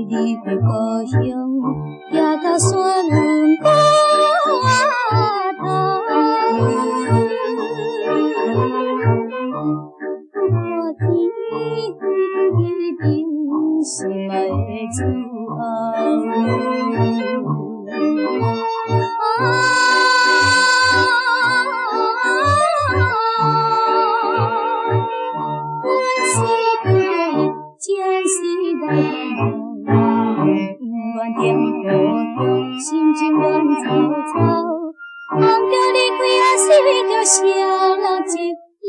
离开故乡，也甲山峦高头。看天一定心爱的厝心情乱糟糟，忘着离开也随着谁人一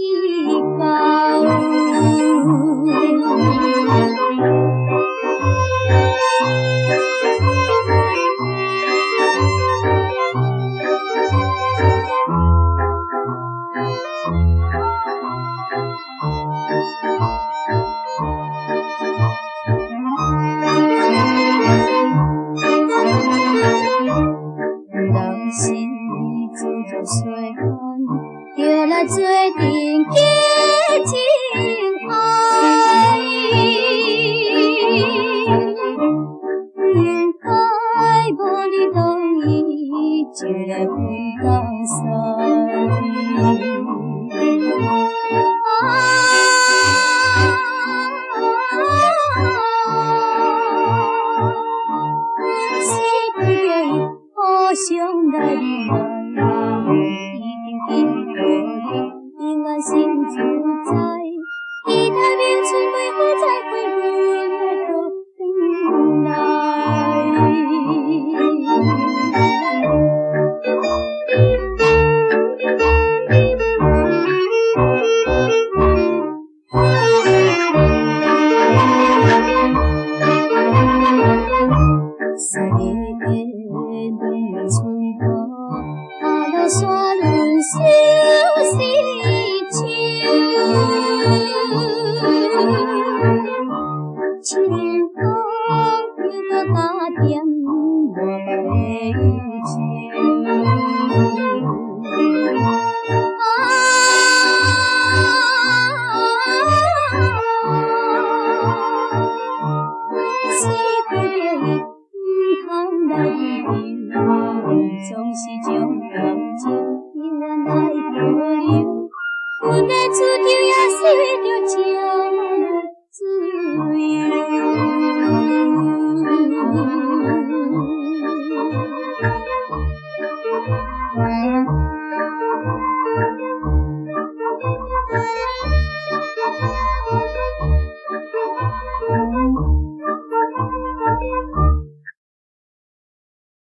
高。细汉就来做阵结情爱，应该无你同意，就来分江山。是不着伊互相来爱。永安心自在，期待明春花花再开，阮就回来。三月暖暖春花，下了山峦相思。清风又搁加点满的忧愁，是不着伊不通来留，总是将感情永远来保留。阮的厝头也随着江自由。